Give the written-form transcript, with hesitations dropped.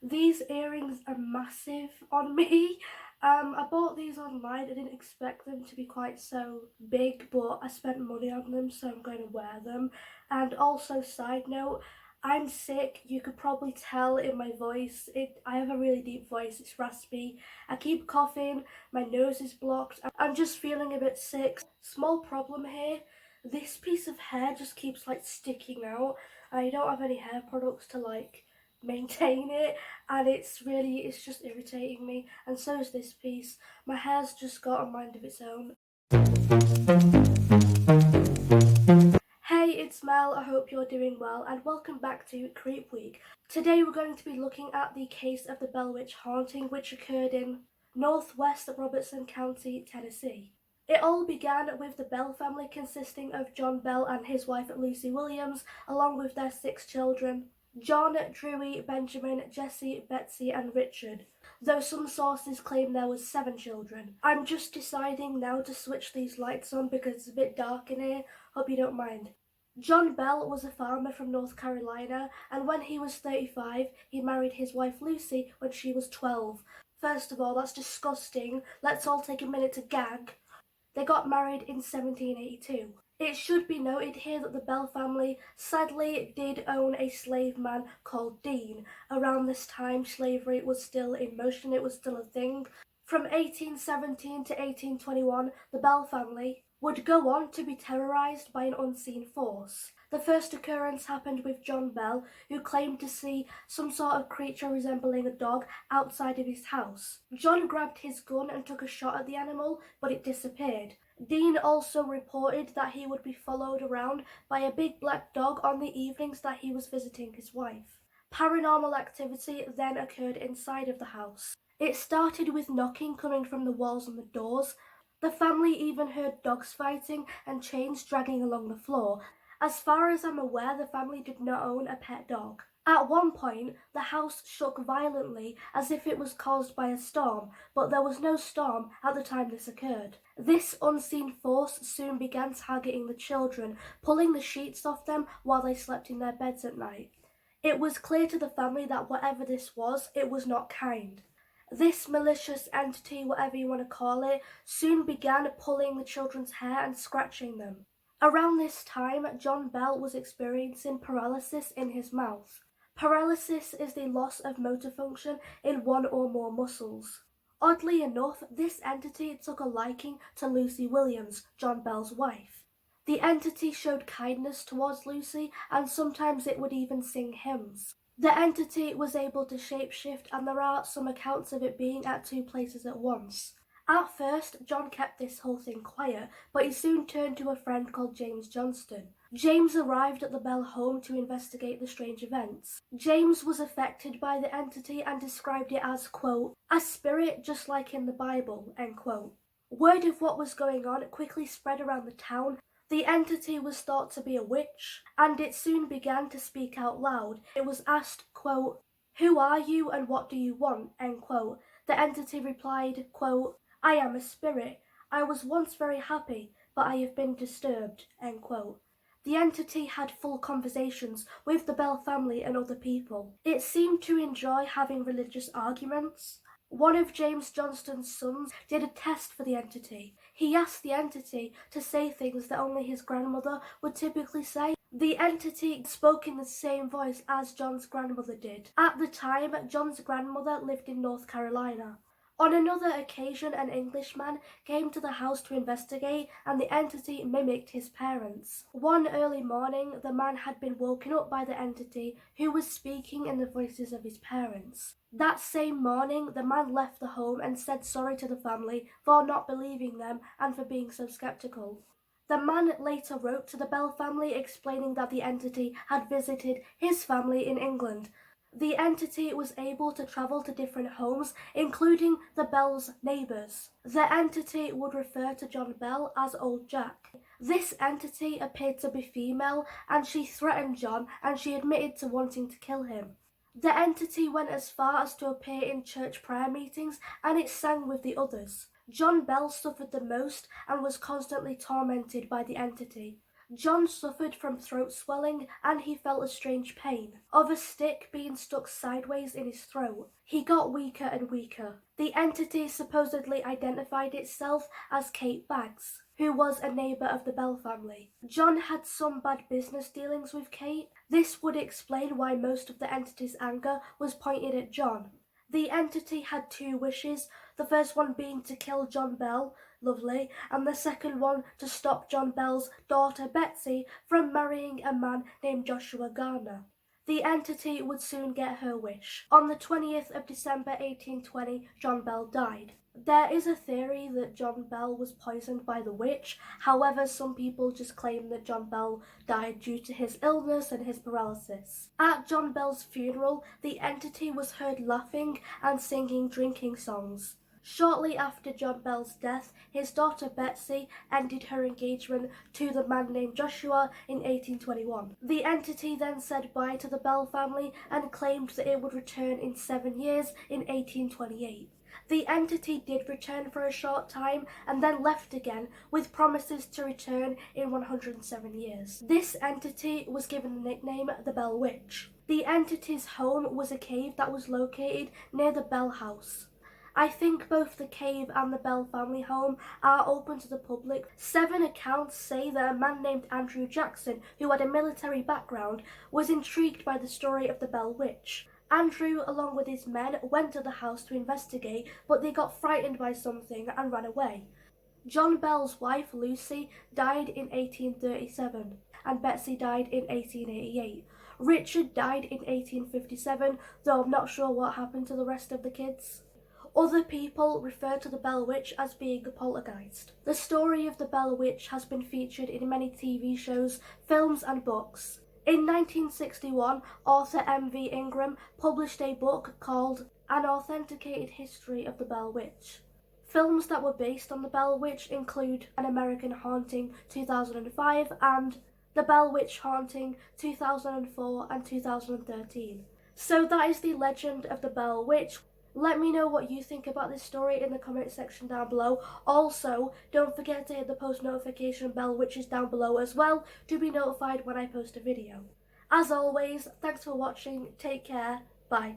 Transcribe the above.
These earrings are massive on me. I bought these online. I didn't expect them to be quite so big, but I spent money on them, so I'm going to wear them. And also, side note, I'm sick. You could probably tell in my voice. I have a really deep voice. It's raspy. I keep coughing. My nose is blocked. I'm just feeling a bit sick. Small problem here. This piece of hair just keeps like sticking out. I don't have any hair products to like maintain it, and it's just irritating me, and so is this piece. My hair's just got a mind of its own. Hey, it's Mel. I hope you're doing well, and welcome back to Creep Week. Today we're going to be looking at the case of the Bell Witch haunting, which occurred in northwest Robertson County, Tennessee. It all began with the Bell family, consisting of John Bell and his wife Lucy Williams, along with their 6 children: John, Drewy, Benjamin, Jesse, Betsy, and Richard, though some sources claim there was 7 children. I'm just deciding now to switch these lights on because it's a bit dark in here. Hope you don't mind. John Bell was a farmer from North Carolina, and when he was 35, he married his wife Lucy when she was 12. First of all, that's disgusting. Let's all take a minute to gag. They got married in 1782. It should be noted here that the Bell family sadly did own a slave man called Dean. Around this time, slavery was still in motion, it was still a thing. From 1817 to 1821, the Bell family would go on to be terrorized by an unseen force. The first occurrence happened with John Bell, who claimed to see some sort of creature resembling a dog outside of his house. John grabbed his gun and took a shot at the animal, but it disappeared. Dean also reported that he would be followed around by a big black dog on the evenings that he was visiting his wife. Paranormal activity then occurred inside of the house. It started with knocking coming from the walls and the doors. The family even heard dogs fighting and chains dragging along the floor. As far as I'm aware, the family did not own a pet dog. At one point, the house shook violently as if it was caused by a storm, but there was no storm at the time this occurred. This unseen force soon began targeting the children, pulling the sheets off them while they slept in their beds at night. It was clear to the family that whatever this was, it was not kind. This malicious entity, whatever you want to call it, soon began pulling the children's hair and scratching them. Around this time, John Bell was experiencing paralysis in his mouth. Paralysis is the loss of motor function in one or more muscles. Oddly enough, this entity took a liking to Lucy Williams, John Bell's wife. The entity showed kindness towards Lucy, and sometimes it would even sing hymns. The entity was able to shapeshift, and there are some accounts of it being at 2 places at once. At first, John kept this whole thing quiet, but he soon turned to a friend called James Johnston. James arrived at the Bell home to investigate the strange events. James was affected by the entity and described it as, quote, a spirit just like in the Bible, end quote. Word of what was going on quickly spread around the town. The entity was thought to be a witch, and it soon began to speak out loud. It was asked, quote, who are you and what do you want, end quote. The entity replied, quote, I am a spirit. I was once very happy, but I have been disturbed, end quote. The entity had full conversations with the Bell family and other people. It seemed to enjoy having religious arguments. One of James Johnston's sons did a test for the entity. He asked the entity to say things that only his grandmother would typically say. The entity spoke in the same voice as John's grandmother did. At the time, John's grandmother lived in North Carolina. On another occasion, an Englishman came to the house to investigate, and the entity mimicked his parents. One early morning, the man had been woken up by the entity, who was speaking in the voices of his parents. That same morning, the man left the home and said sorry to the family for not believing them and for being so skeptical. The man later wrote to the Bell family explaining that the entity had visited his family in England. The entity was able to travel to different homes, including the Bell's neighbours. The entity would refer to John Bell as Old Jack. This entity appeared to be female, and she threatened John, and she admitted to wanting to kill him. The entity went as far as to appear in church prayer meetings, and it sang with the others. John Bell suffered the most and was constantly tormented by the entity. John suffered from throat swelling and he felt a strange pain of a stick being stuck sideways in his throat. He got weaker and weaker. The entity supposedly identified itself as Kate Baggs, who was a neighbour of the Bell family. John had some bad business dealings with Kate. This would explain why most of the entity's anger was pointed at John. The entity had two wishes, the first one being to kill John Bell, lovely, and the second one to stop John Bell's daughter Betsy from marrying a man named Joshua Garner. The entity would soon get her wish. On the 20th of December 1820, John Bell died. There is a theory that John Bell was poisoned by the witch. However, some people just claim that John Bell died due to his illness and his paralysis. At John Bell's funeral, the entity was heard laughing and singing drinking songs. Shortly after John Bell's death, his daughter Betsy ended her engagement to the man named Joshua in 1821. The entity then said bye to the Bell family and claimed that it would return in 7 years in 1828. The entity did return for a short time and then left again with promises to return in 107 years. This entity was given the nickname the Bell Witch. The entity's home was a cave that was located near the Bell House. I think both the cave and the Bell family home are open to the public. 7 accounts say that a man named Andrew Jackson, who had a military background, was intrigued by the story of the Bell Witch. Andrew, along with his men, went to the house to investigate, but they got frightened by something and ran away. John Bell's wife, Lucy, died in 1837, and Betsy died in 1888. Richard died in 1857, though I'm not sure what happened to the rest of the kids. Other people refer to the Bell Witch as being a poltergeist. The story of the Bell Witch has been featured in many TV shows, films and books. In 1961, author M.V. Ingram published a book called An Authenticated History of the Bell Witch. Films that were based on the Bell Witch include An American Haunting 2005 and The Bell Witch Haunting 2004 and 2013. So that is the legend of the Bell Witch. Let me know what you think about this story in the comment section down below. Also, don't forget to hit the post notification bell, which is down below as well, to be notified when I post a video. As always, thanks for watching, take care, bye.